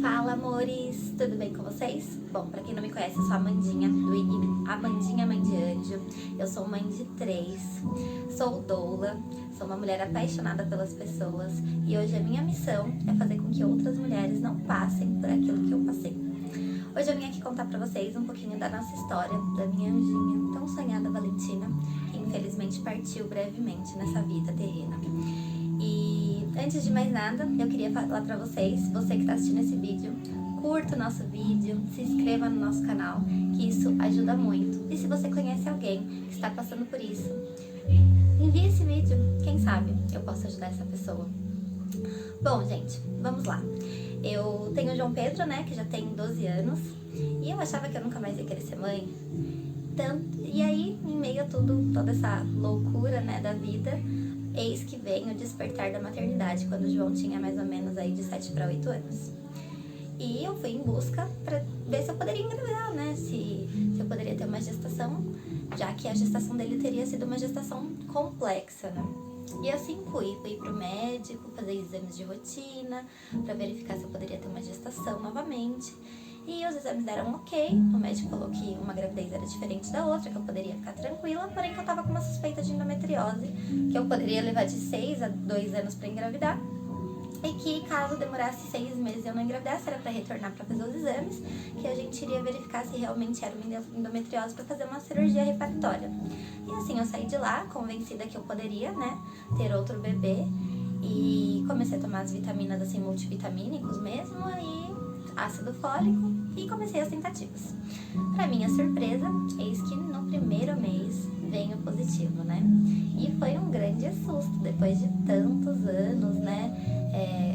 Fala, amores! Tudo bem com vocês? Bom, pra quem não me conhece, eu sou a Amandinha, do IG Amandinha Mãe de Anjo. Eu sou mãe de 3, sou doula, sou uma mulher apaixonada pelas pessoas e hoje a minha missão é fazer com que outras mulheres não passem por aquilo que eu passei. Hoje eu vim aqui contar pra vocês um pouquinho da nossa história, da minha anjinha, tão sonhada Valentina, que infelizmente partiu brevemente nessa vida terrena. E antes de mais nada, eu queria falar pra vocês, você que tá assistindo esse vídeo, curta o nosso vídeo, se inscreva no nosso canal, que isso ajuda muito. E se você conhece alguém que está passando por isso, envie esse vídeo, quem sabe eu posso ajudar essa pessoa. Bom, gente, vamos lá. Eu tenho o João Pedro, né, que já tem 12 anos, e eu achava que eu nunca mais ia querer ser mãe. E aí, em meio a toda essa loucura, né, da vida, eis que vem o despertar da maternidade, quando o João tinha mais ou menos aí de 7 para 8 anos. E eu fui em busca pra ver se eu poderia engravidar, né, se eu poderia ter uma gestação, já que a gestação dele teria sido uma gestação complexa, né. E assim fui pro médico fazer exames de rotina, pra verificar se eu poderia ter uma gestação novamente. E os exames deram ok, o médico falou que uma gravidez era diferente da outra, que eu poderia ficar tranquila, porém que eu tava com uma suspeita de endometriose, que eu poderia levar de 6 a 2 anos pra engravidar, e que caso demorasse 6 meses e eu não engravidasse, era pra retornar pra fazer os exames, que a gente iria verificar se realmente era uma endometriose pra fazer uma cirurgia reparatória. E assim, eu saí de lá, convencida que eu poderia, né, ter outro bebê, e comecei a tomar as vitaminas, assim, multivitamínicos mesmo, e ácido fólico, e comecei as tentativas. Pra minha surpresa, eis que no primeiro mês veio positivo, né? E foi um grande susto, depois de tantos anos, né?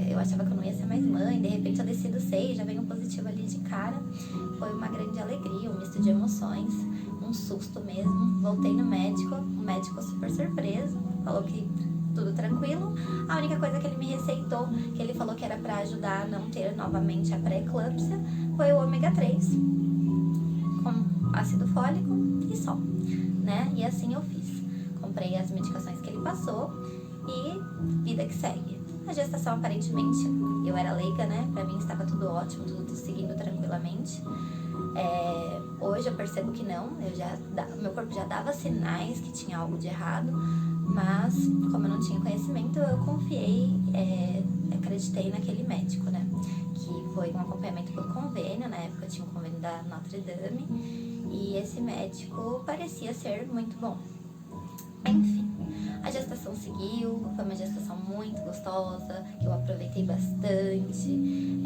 Eu achava que eu não ia ser mais mãe, de repente eu decido ser, já veio positivo ali de cara. Foi uma grande alegria, um misto de emoções, um susto mesmo. Voltei no médico, o médico super surpreso, falou que tudo tranquilo. A única coisa que ele me receitou, que ele falou que era pra ajudar a não ter novamente a pré-eclâmpsia, foi o ômega 3 com ácido fólico e só, né? E assim eu fiz. Comprei as medicações que ele passou e vida que segue. A gestação, aparentemente, eu era leiga, né? Pra mim estava tudo ótimo, tudo seguindo tranquilamente. Hoje eu percebo que não, meu corpo já dava sinais que tinha algo de errado, mas como eu não tinha conhecimento, eu confiei, acreditei naquele médico, né? Que foi um acompanhamento por convênio, na época eu tinha um convênio da Notre Dame, e esse médico parecia ser muito bom. Enfim, a gestação seguiu, foi uma gestação muito gostosa, que eu aproveitei bastante,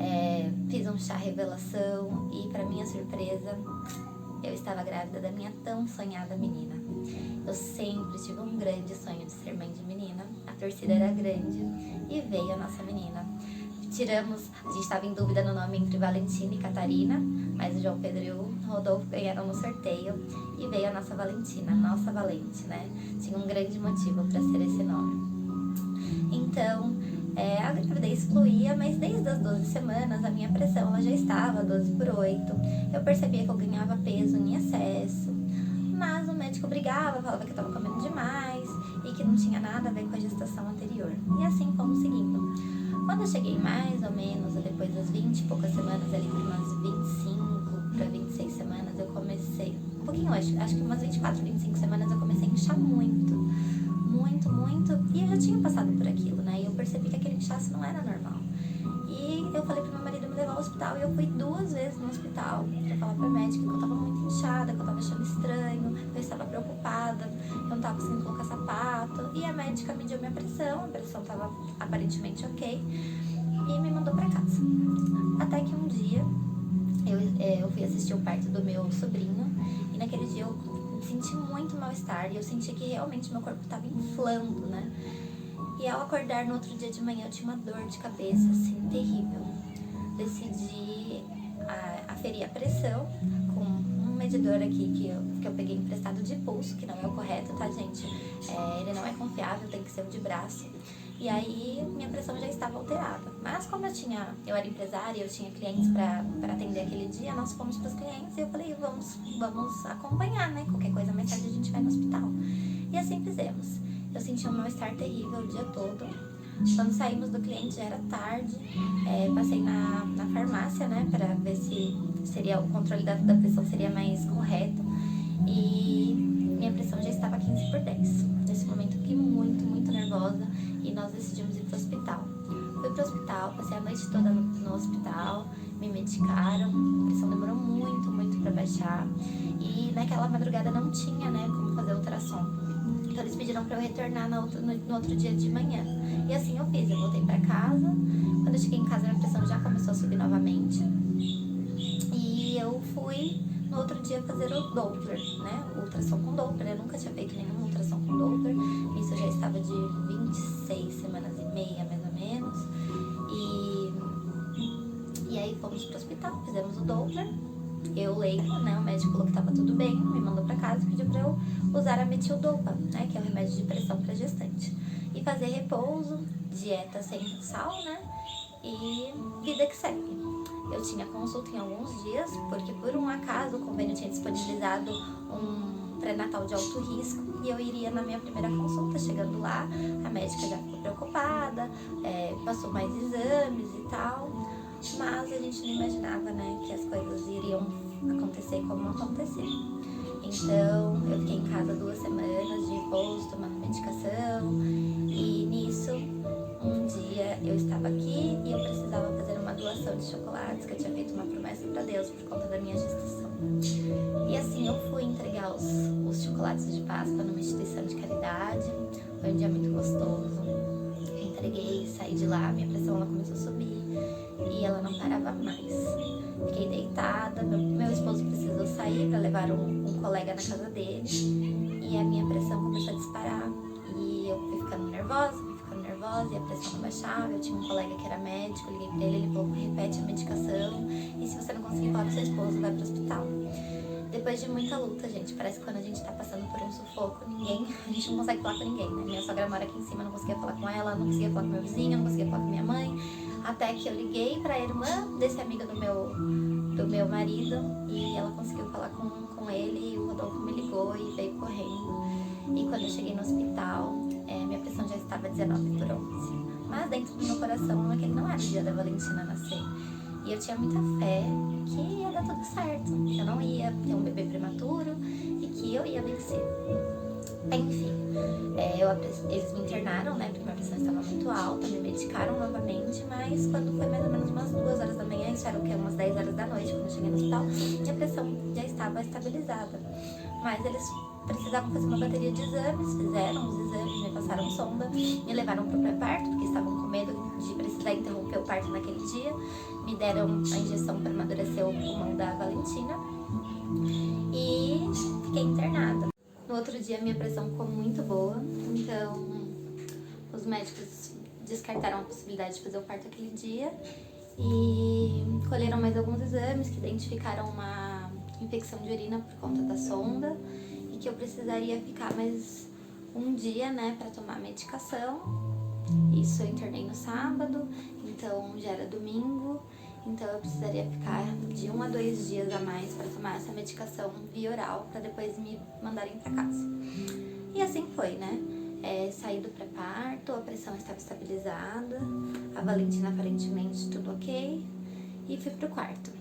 fiz um chá revelação e, para minha surpresa, eu estava grávida da minha tão sonhada menina. Eu sempre tive um grande sonho de ser mãe de menina, a torcida era grande e veio a nossa menina. A gente estava em dúvida no nome entre Valentina e Catarina, mas o João Pedro e o Rodolfo ganharam no sorteio e veio a nossa Valentina, nossa Valente, né? Tinha um grande motivo para ser esse nome. Então, a gravidez fluía, mas desde as 12 semanas a minha pressão ela já estava 12/8. Eu percebia que eu ganhava peso em excesso, mas o médico brigava, falava que eu estava comendo demais e que não tinha nada a ver com a gestação anterior. E assim fomos seguindo. Quando eu cheguei mais ou menos, depois das 20 e poucas semanas, ali por umas 25 para 26 semanas, eu comecei, um pouquinho, acho que umas 24, 25 semanas, eu comecei a inchar muito, e eu já tinha passado por aquilo, né, e eu percebi que aquele inchaço não era normal. E eu falei pro meu marido me levar ao hospital, e eu fui 2 vezes no hospital pra falar pra médica que eu tava muito inchada, que eu tava achando estranho, que eu estava preocupada, que eu não tava conseguindo colocar sapato. E a médica mediu minha pressão, a pressão tava aparentemente ok, e me mandou pra casa. Até que um dia eu fui assistir o parto do meu sobrinho, e naquele dia eu senti muito mal-estar, e eu senti que realmente meu corpo tava inflando, né? E ao acordar no outro dia de manhã eu tinha uma dor de cabeça, assim, terrível. Decidi aferir a pressão com um medidor aqui que eu peguei emprestado de pulso, que não é o correto, tá, gente? Ele não é confiável, tem que ser o de braço. E aí minha pressão já estava alterada. Mas como eu era empresária, eu tinha clientes para atender aquele dia, nós fomos para os clientes e eu falei, vamos acompanhar, né? Qualquer coisa mais tarde a gente vai no hospital. E assim fizemos. Eu senti um mal-estar terrível o dia todo. Quando saímos do cliente já era tarde, passei na farmácia, né, para ver se seria o controle da pressão seria mais correto. E minha pressão já estava 15/10. Nesse momento eu fiquei muito nervosa e nós decidimos ir pro hospital. Fui pro hospital, passei a noite toda no hospital, me medicaram, a pressão demorou muito pra baixar. E naquela madrugada não tinha, né, como fazer ultrassom. Então eles pediram pra eu retornar no outro dia de manhã. E assim eu fiz, eu voltei pra casa. Quando eu cheguei em casa, minha pressão já começou a subir novamente. E eu fui no outro dia fazer o Doppler, né? O ultrassom com Doppler. Eu nunca tinha feito nenhum ultrassom com Doppler. Isso eu já estava de 26 semanas e meia, mais ou menos. E aí fomos pro hospital, fizemos o Doppler. Eu lembro, né? O médico falou que tava tudo bem, me mandou pra casa e pediu pra eu usar a metildopa, né? Que é o remédio de pressão pra gestante. E fazer repouso, dieta sem sal, né? E vida que segue. Eu tinha consulta em alguns dias, porque por um acaso o convênio tinha disponibilizado um pré-natal de alto risco e eu iria na minha primeira consulta. Chegando lá, a médica já ficou preocupada, passou mais exames e tal, mas a gente não imaginava, né, que as coisas iriam acontecer como aconteceram. Então, eu fiquei em casa 2 semanas de repouso, tomando medicação, e nisso, um dia eu estava aqui e eu precisava fazer uma doação de chocolates, que eu tinha feito uma promessa para Deus por conta da minha gestação. E assim, eu fui entregar os chocolates de Páscoa numa instituição de caridade. Foi um dia muito gostoso. Eu entreguei, saí de lá, minha pressão ela começou a subir e ela não parava mais. Fiquei deitada, meu esposo precisou sair para levar um colega na casa dele e a minha pressão começou a disparar. E eu fui ficando nervosa e a pressão não baixava. Eu tinha um colega que era médico, liguei pra ele falou, repete a medicação e se você não conseguir falar com seu esposo, vai pro hospital. Depois de muita luta, gente, parece que quando a gente tá passando por um sufoco, a gente não consegue falar com ninguém, né? Minha sogra mora aqui em cima, eu não conseguia falar com ela, não conseguia falar com meu vizinho, eu não conseguia falar com minha mãe, até que eu liguei pra irmã desse amigo do meu marido e ela conseguiu falar com ele e o Rodolfo me ligou e veio correndo. E quando eu cheguei no hospital, minha pressão já estava 19/11. Mas dentro do meu coração, aquele não era o dia da Valentina nascer. E eu tinha muita fé que ia dar tudo certo, que eu não ia ter um bebê prematuro e que eu ia vencer. Enfim, eles me internaram, né, porque minha pressão estava muito alta, me medicaram novamente, mas quando foi mais ou menos umas 2 horas da manhã, isso era o que? Umas 10 horas da noite, quando eu cheguei no hospital, minha pressão já estava estabilizada. Mas eles precisavam fazer uma bateria de exames, fizeram os exames, me passaram sonda, me levaram para o pré-parto, porque estavam com medo de precisar interromper o parto naquele dia. Me deram a injeção para amadurecer o pulmão da Valentina e fiquei internada. No outro dia minha pressão ficou muito boa, então os médicos descartaram a possibilidade de fazer o parto aquele dia e colheram mais alguns exames que identificaram uma infecção de urina por conta da sonda e que eu precisaria ficar mais um dia, né, para tomar medicação. Isso eu internei no sábado, então já era domingo, então eu precisaria ficar de 1 a 2 dias a mais para tomar essa medicação via oral para depois me mandarem para casa. E assim foi, né? Saí do pré-parto, a pressão estava estabilizada, a Valentina aparentemente tudo ok e fui pro quarto.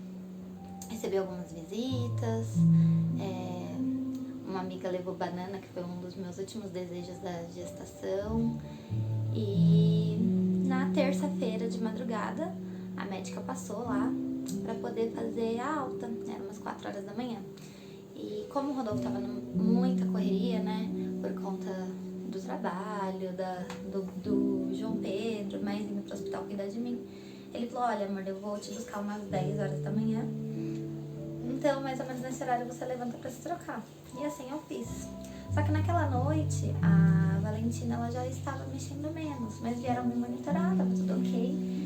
Recebi algumas visitas, uma amiga levou banana, que foi um dos meus últimos desejos da gestação. E na terça-feira de madrugada, a médica passou lá para poder fazer a alta, eram umas 4 horas da manhã. E como o Rodolfo tava muita correria, né, por conta do trabalho, do João Pedro, mas indo pro hospital cuidar de mim, ele falou, olha amor, eu vou te buscar umas 10 horas da manhã, então mais ou menos nesse horário você levanta pra se trocar. E assim eu fiz. Só que naquela noite, a Valentina ela já estava mexendo menos, mas vieram me monitorar, tava tudo ok.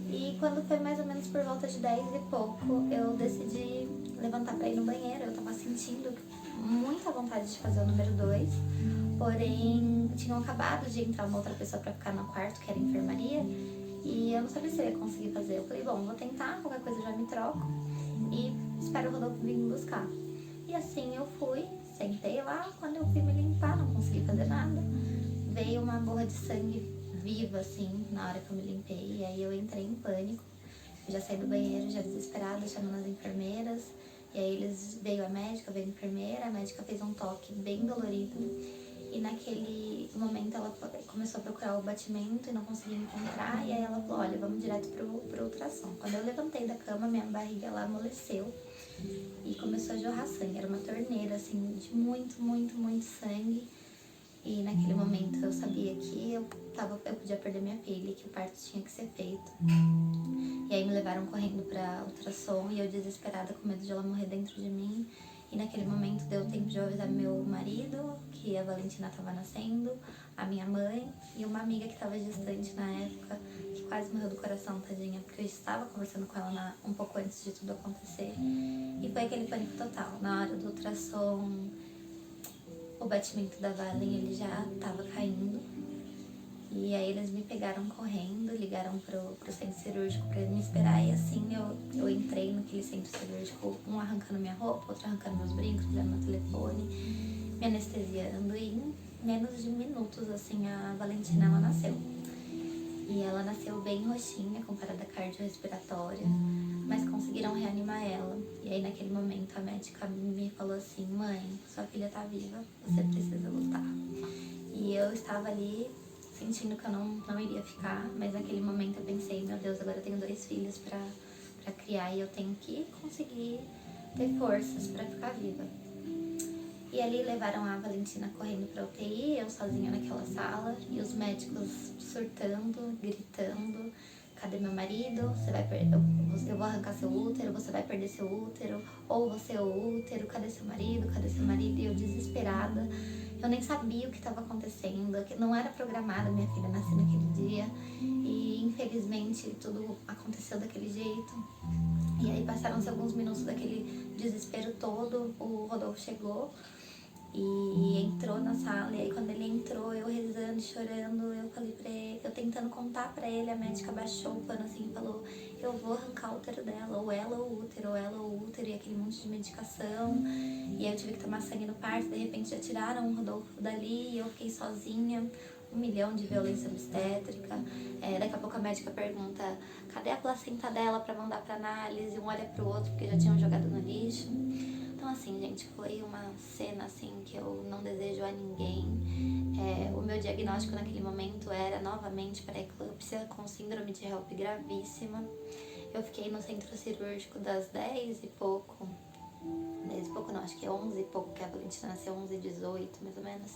E quando foi mais ou menos por volta de 10 e pouco, eu decidi levantar pra ir no banheiro. Eu tava sentindo muita vontade de fazer o número 2, porém tinham acabado de entrar uma outra pessoa pra ficar no quarto, que era a enfermaria, e eu não sabia se eu ia conseguir fazer. Eu falei, bom, vou tentar, qualquer coisa eu já me troco e espero o Rodolfo vir me buscar. E assim eu fui, sentei lá, quando eu fui me limpar, não consegui fazer nada. Veio uma borra de sangue viva, assim, na hora que eu me limpei. E aí eu entrei em pânico. Eu já saí do banheiro, já desesperada, chamando as enfermeiras. E aí veio a médica, veio a enfermeira, a médica fez um toque bem dolorido. E naquele momento ela começou a procurar o batimento e não conseguia encontrar. E aí ela falou, olha, vamos direto pro ultrassom. Quando eu levantei da cama, minha barriga ela amoleceu e começou a jorrar sangue. Era uma torneira, assim, de muito, muito, muito sangue. E naquele momento eu sabia que eu podia perder minha filha e que o parto tinha que ser feito. E aí me levaram correndo pra ultrassom e eu desesperada com medo de ela morrer dentro de mim. E naquele momento deu tempo de eu avisar meu marido que a Valentina estava nascendo, a minha mãe e uma amiga que estava gestante na época, que quase morreu do coração, tadinha, porque eu estava conversando com ela um pouco antes de tudo acontecer. E foi aquele pânico total. Na hora do ultrassom, o batimento da Valen ele já estava caindo. E aí eles me pegaram correndo, ligaram pro centro cirúrgico pra me esperar. E assim eu entrei naquele centro cirúrgico, um arrancando minha roupa, outro arrancando meus brincos, olhando meu telefone, me anestesiando. E em menos de minutos, assim, a Valentina, ela nasceu. E ela nasceu bem roxinha, com parada cardiorrespiratória, mas conseguiram reanimar ela. E aí naquele momento a médica me falou assim, mãe, sua filha tá viva, você precisa lutar. E eu estava ali sentindo que eu não iria ficar, mas naquele momento eu pensei, meu Deus, agora eu tenho 2 filhos pra criar e eu tenho que conseguir ter forças pra ficar viva. E ali levaram a Valentina correndo pra UTI, eu sozinha naquela sala, e os médicos surtando, gritando, cadê meu marido? Você vai perder, eu vou arrancar seu útero, você vai perder seu útero, ou você é o útero, cadê seu marido? Cadê seu marido? E eu desesperada. Eu nem sabia o que estava acontecendo, que não era programada minha filha nascer naquele dia. E infelizmente tudo aconteceu daquele jeito. E aí passaram-se alguns minutos daquele desespero todo, o Rodolfo chegou e entrou na sala. E aí quando ele entrou, eu rezando, chorando, eu falei pra ele, eu tentando contar pra ele, a médica baixou o pano assim e falou, eu vou arrancar o útero dela, ou ela ou o útero, ou ela ou o útero, e aquele monte de medicação. E aí eu tive que tomar sangue no parto, de repente já tiraram o Rodolfo dali e eu fiquei sozinha, 1 milhão de violência obstétrica. Daqui a pouco a médica pergunta, cadê a placenta dela pra mandar pra análise? Um olha pro outro porque já tinham jogado no lixo. Então assim, gente, foi uma cena assim que eu não desejo a ninguém. O meu diagnóstico naquele momento era novamente pré-eclâmpsia com síndrome de HELP gravíssima. Eu fiquei no centro cirúrgico das 10 e pouco não, acho que é 11 e pouco, que a Valentina nasceu 11h18, mais ou menos,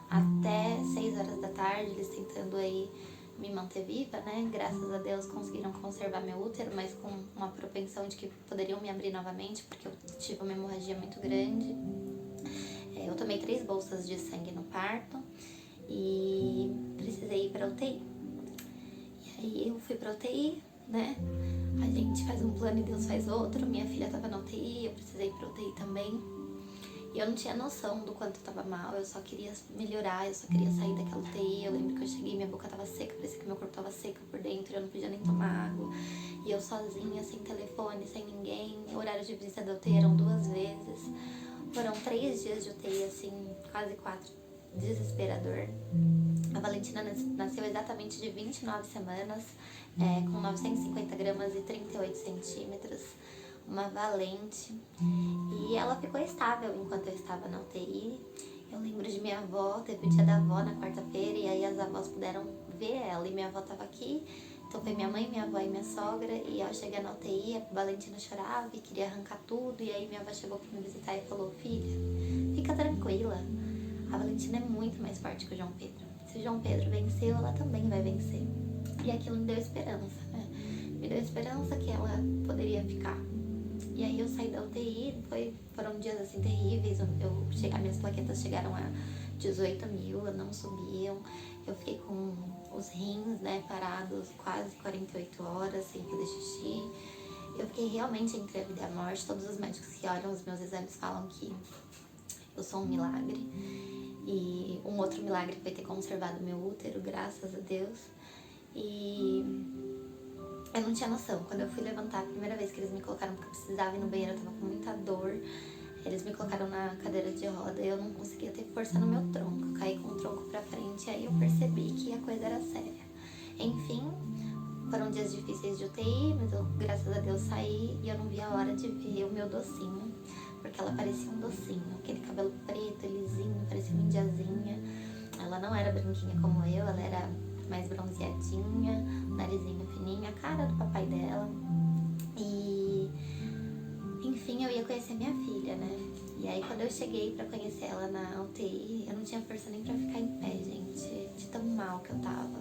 até 6 horas da tarde, eles tentando aí me manter viva, né? Graças a Deus conseguiram conservar meu útero, mas com uma propensão de que poderiam me abrir novamente, porque eu tive uma hemorragia muito grande. Eu tomei 3 bolsas de sangue no parto e precisei ir pra UTI. E aí eu fui pra UTI, né? A gente faz um plano e Deus faz outro. Minha filha tava na UTI, eu precisei ir pra UTI também. E eu não tinha noção do quanto eu tava mal, eu só queria melhorar, eu só queria sair daquela UTI. Eu lembro que eu cheguei, minha boca tava seca, parecia que meu corpo tava seco por dentro, eu não podia nem tomar água. E eu sozinha, sem telefone, sem ninguém. O horário de visita da UTI eram 2 vezes. Foram 3 dias de UTI, assim, quase 4. Desesperador. A Valentina nasceu exatamente de 29 semanas, com 950 gramas e 38 centímetros. Uma valente, e ela ficou estável enquanto eu estava na UTI. Eu lembro de minha avó, teve o dia da avó na quarta-feira, e aí as avós puderam ver ela, e minha avó estava aqui, então foi minha mãe, minha avó e minha sogra. E ao chegar na UTI, a Valentina chorava e queria arrancar tudo, e aí minha avó chegou para me visitar e falou, filha, fica tranquila, a Valentina é muito mais forte que o João Pedro, se o João Pedro venceu, ela também vai vencer. E aquilo me deu esperança, né? Me deu esperança que ela poderia ficar. E aí eu saí da UTI, foram dias assim terríveis, as minhas plaquetas chegaram a 18.000, não subiam, eu fiquei com os rins, né, parados quase 48 horas sem fazer xixi. Eu fiquei realmente entre a vida e a morte. Todos os médicos que olham os meus exames falam que eu sou um milagre. E um outro milagre foi ter conservado meu útero, graças a Deus. E eu não tinha noção. Quando eu fui levantar, a primeira vez que eles me colocaram, porque eu precisava ir no banheiro, eu tava com muita dor. Eles me colocaram na cadeira de roda e eu não conseguia ter força no meu tronco. Eu caí com o tronco pra frente e aí eu percebi que a coisa era séria. Enfim, foram dias difíceis de UTI, mas eu, graças a Deus, saí e eu não vi a hora de ver o meu docinho, porque ela parecia um docinho, aquele cabelo preto, lisinho, parecia uma indiazinha. Ela não era branquinha como eu, ela era mais bronzeadinha, narizinho fininho, a cara do papai dela. E, enfim, eu ia conhecer minha filha, né? E aí, quando eu cheguei pra conhecer ela na UTI, eu não tinha força nem pra ficar em pé, gente, de tão mal que eu tava.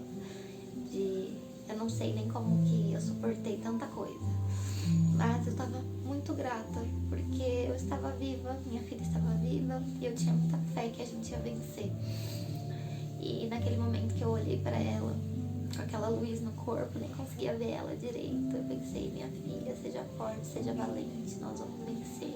Eu não sei nem como que eu suportei tanta coisa. Mas eu tava muito grata, porque eu estava viva, minha filha estava viva, e eu tinha muita fé que a gente ia vencer. E naquele momento que eu olhei pra ela, com aquela luz no corpo, nem conseguia ver ela direito, eu pensei, minha filha, seja forte, seja valente, nós vamos vencer.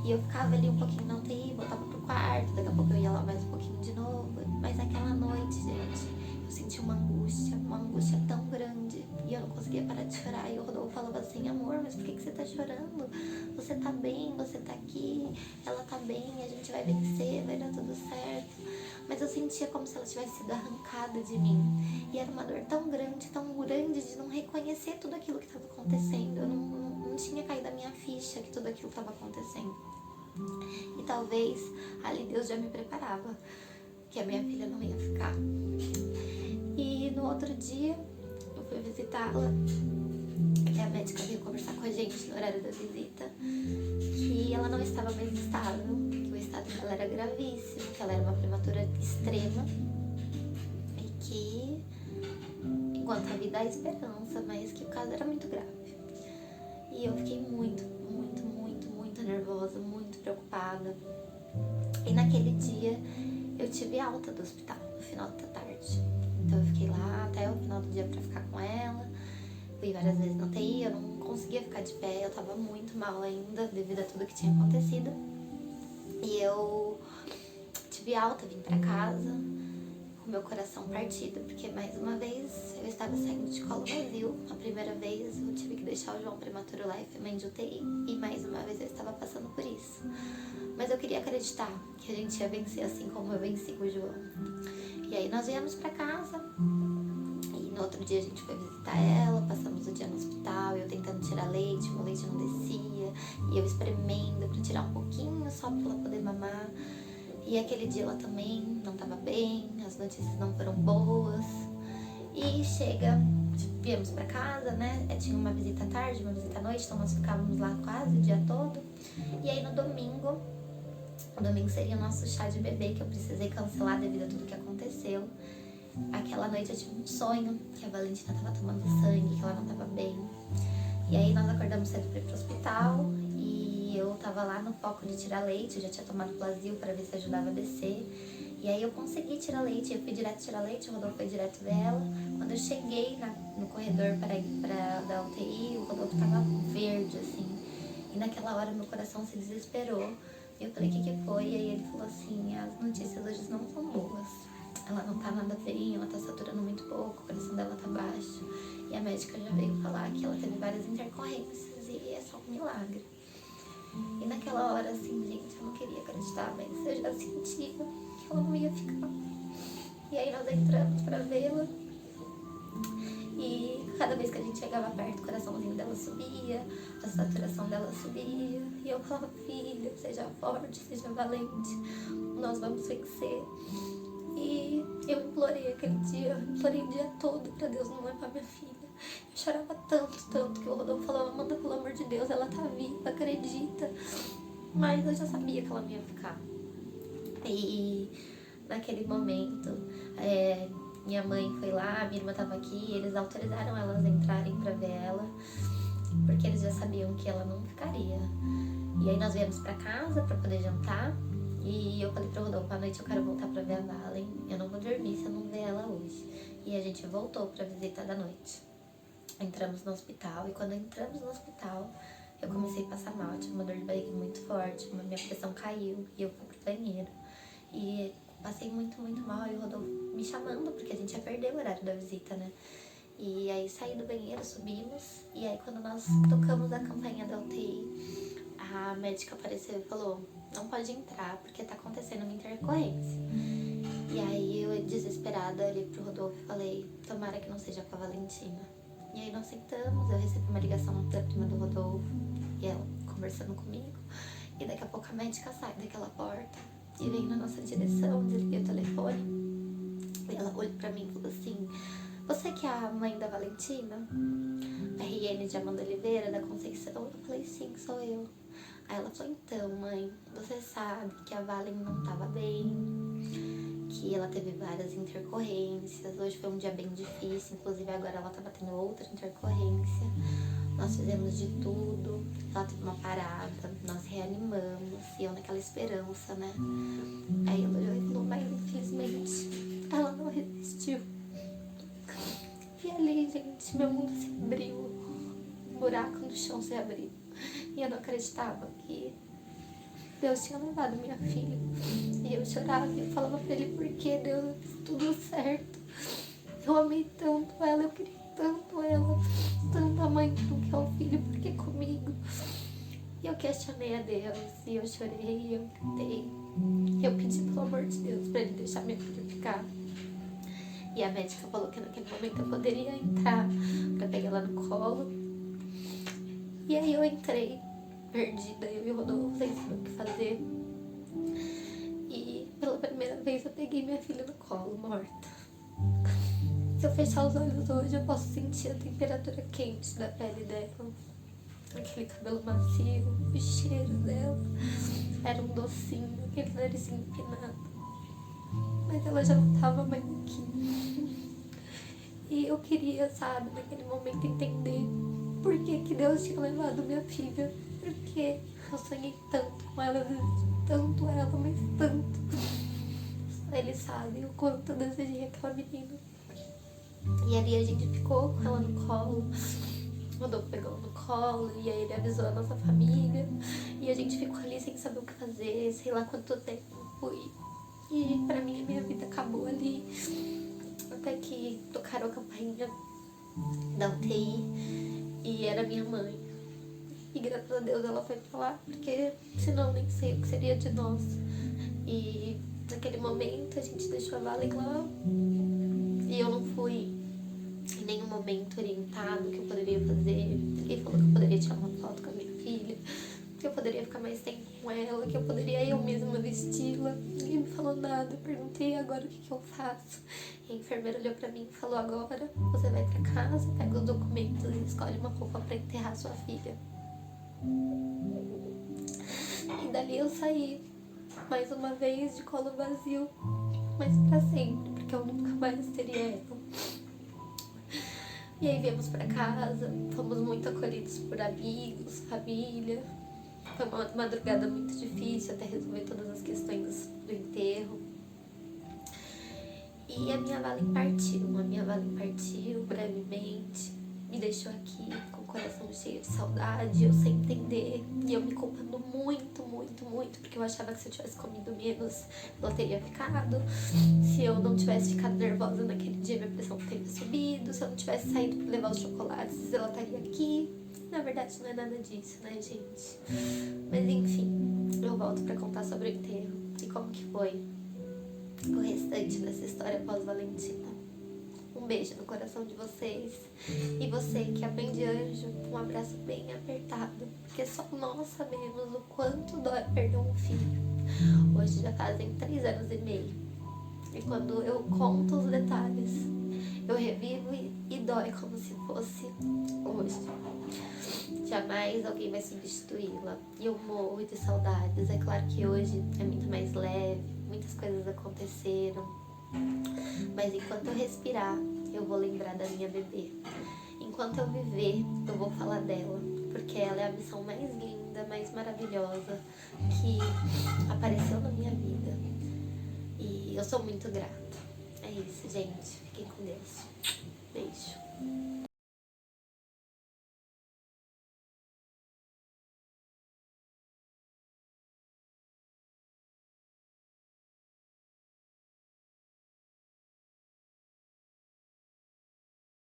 E eu ficava ali um pouquinho na UTI, voltava pro quarto, daqui a pouco eu ia lá mais um pouquinho de novo. Mas naquela noite, gente, eu senti uma angústia tão grande. E eu não conseguia parar de chorar. E o Rodolfo falava assim, amor, mas por que você tá chorando? Você tá bem, você tá aqui, ela tá bem, a gente vai vencer, vai dar tudo certo. Mas eu sentia como se ela tivesse sido arrancada de mim. E era uma dor tão grande de não reconhecer tudo aquilo que estava acontecendo. Eu não tinha caído a minha ficha que tudo aquilo estava acontecendo. E talvez ali Deus já me preparava que a minha filha não ia ficar. E no outro dia eu fui visitá-la, e a médica veio conversar com a gente no horário da visita, que ela não estava mais estável, que o estado dela era gravíssimo, que ela era uma prematura extrema e que enquanto a vida há esperança, mas que o caso era muito grave. E eu fiquei muito nervosa, muito preocupada. E naquele dia eu tive alta do hospital no final da tarde. Então eu fiquei lá até o final do dia pra ficar com ela. Fui várias vezes na UTI, eu não conseguia ficar de pé, eu tava muito mal ainda devido a tudo que tinha acontecido. E eu tive alta, vim pra casa com meu coração partido, porque mais uma vez eu estava saindo de colo vazio. A primeira vez eu tive que deixar o João prematuro lá e fui mãe de UTI. E mais uma vez eu estava passando por isso. Mas eu queria acreditar que a gente ia vencer assim como eu venci com o João. E aí nós viemos pra casa. E no outro dia a gente foi visitar ela, passamos o dia no hospital, eu tentando tirar leite, meu leite não descia, e eu espremendo pra tirar um pouquinho só pra ela poder mamar. E aquele dia ela também não tava bem, as notícias não foram boas. E viemos pra casa, né? Tinha uma visita à tarde, uma visita à noite, então nós ficávamos lá quase o dia todo. E aí no domingo seria o nosso chá de bebê, que eu precisei cancelar devido a tudo que aconteceu. Aquela noite eu tive um sonho que a Valentina tava tomando sangue, que ela não tava bem. E aí nós acordamos cedo pra ir pro hospital e eu tava lá no foco de tirar leite, eu já tinha tomado Plasil pra ver se ajudava a descer. E aí eu consegui tirar leite, eu fui direto tirar leite, o Rodolfo foi direto ver ela. Quando eu cheguei no corredor para ir da UTI, o Rodolfo tava verde, assim. E naquela hora meu coração se desesperou. E eu falei, o que foi? E aí ele falou assim, as notícias hoje não são boas. Ela não tá nada bem, ela tá saturando muito pouco, o coração dela tá baixo. E a médica já veio falar que ela teve várias intercorrências e é só um milagre. E naquela hora, assim, gente, eu não queria acreditar, mas eu já sentia que ela não ia ficar. E aí nós entramos pra vê-la. E cada vez que a gente chegava perto, o coraçãozinho dela subia, a saturação dela subia. E eu falava, filha, seja forte, seja valente, nós vamos vencer. E eu implorei aquele dia, implorei o dia todo pra Deus não levar minha filha. Eu chorava tanto que o Rodolfo falava, Amanda, pelo amor de Deus, ela tá viva, acredita. Mas eu já sabia que ela não ia ficar. E naquele momento, minha mãe foi lá, minha irmã tava aqui, eles autorizaram elas a entrarem pra ver ela, porque eles já sabiam que ela não ficaria. E aí nós viemos pra casa pra poder jantar. E eu falei pro Rodolfo, à noite eu quero voltar pra ver a Valen, eu não vou dormir se eu não ver ela hoje. E a gente voltou pra visita da noite. Entramos no hospital e quando entramos no hospital, eu comecei a passar mal, tive uma dor de barriga muito forte, minha pressão caiu e eu fui pro banheiro. E passei muito mal e o Rodolfo me chamando, porque a gente ia perder o horário da visita, né? E aí saí do banheiro, subimos, e aí quando nós tocamos a campainha da UTI, a médica apareceu e falou, não pode entrar porque tá acontecendo uma intercorrência. E aí eu, desesperada, olhei pro Rodolfo e falei, tomara que não seja com a Valentina. E aí nós sentamos, eu recebi uma ligação da prima do Rodolfo, e ela conversando comigo. E daqui a pouco a médica sai daquela porta e vem na nossa direção, desliguei o telefone. E ela olhou pra mim e falou assim, você que é a mãe da Valentina? A RN de Amanda Oliveira, da Conceição? Eu falei, sim, sou eu. Aí ela falou, então mãe, você sabe que a Valen não tava bem, que ela teve várias intercorrências, hoje foi um dia bem difícil, inclusive agora ela tava tendo outra intercorrência, nós fizemos de tudo, ela teve uma parada, nós reanimamos, e eu naquela esperança, né? Aí ela olhou e falou, mas infelizmente ela não resistiu. E ali, gente, meu mundo se abriu, um buraco no chão se abriu, e eu não acreditava que Deus tinha levado minha filha. E eu chorava e eu falava pra ele, porque Deus, tudo certo. Eu amei tanto ela, eu queria tanto ela. Tanto a mãe que não quer o filho, porque comigo. E eu questionei a Deus, e eu chorei, eu gritei. Eu pedi pelo amor de Deus pra ele deixar minha filha ficar. E a médica falou que naquele momento eu poderia entrar pra pegar ela no colo. E aí eu entrei, perdida, eu e o Rodolfo, sem saber o que fazer. E pela primeira vez eu peguei minha filha no colo, morta. Se eu fechar os olhos hoje, eu posso sentir a temperatura quente da pele dela. Aquele cabelo macio, o cheiro dela. Era um docinho, aquele narizinho empinado. Mas ela já não tava mais aqui. E eu queria, sabe, naquele momento entender por que Deus tinha levado minha filha. Porque eu sonhei tanto com ela, eu desejei tanto ela, mas tanto. Só ele sabe o quanto eu desejei aquela menina. E ali a gente ficou com ela no colo. O Rodolfo pegou ela no colo e aí ele avisou a nossa família. E a gente ficou ali sem saber o que fazer, sei lá quanto tempo. E pra mim a minha vida acabou ali. Até que tocaram a campainha da UTI e era minha mãe. E graças a Deus ela foi pra lá, porque senão nem sei o que seria de nós. E naquele momento a gente deixou a Valen lá. E eu não fui em nenhum momento orientado o que eu poderia fazer. Ninguém falou que eu poderia tirar uma foto com a minha filha, que eu poderia ficar mais tempo com ela, que eu poderia eu mesma vesti-la. Ninguém me falou nada. Eu perguntei agora o que eu faço. E a enfermeira olhou pra mim e falou, agora você vai pra casa, pega os documentos e escolhe uma roupa pra enterrar sua filha. E dali eu saí, mais uma vez, de colo vazio, mas pra sempre, porque eu nunca mais teria ela. E aí viemos pra casa, fomos muito acolhidos por amigos, família. Foi uma madrugada muito difícil até resolver todas as questões do enterro. E a minha Valen partiu brevemente, me deixou aqui com o coração cheio de saudade, eu sem entender, e eu me culpando muito, muito, muito, porque eu achava que se eu tivesse comido menos, ela teria ficado. Se eu não tivesse ficado nervosa naquele dia, minha pressão teria subido. Se eu não tivesse saído pra levar os chocolates, ela estaria aqui. Na verdade, não é nada disso, né, gente? Mas enfim, eu volto pra contar sobre o enterro e como que foi o restante dessa história pós-Valentina. Um beijo no coração de vocês. E você que aprende anjo, um abraço bem apertado, porque só nós sabemos o quanto dói perder um filho. Hoje já fazem 3 anos e meio. E quando eu conto os detalhes, eu revivo e dói como se fosse hoje. Jamais alguém vai substituí-la. E eu morro de saudades. É claro que hoje é muito mais leve, muitas coisas aconteceram. Mas enquanto eu respirar, eu vou lembrar da minha bebê. Enquanto eu viver, eu vou falar dela. Porque ela é a missão mais linda, mais maravilhosa que apareceu na minha vida. E eu sou muito grata. É isso, gente. Fiquem com Deus. Beijo.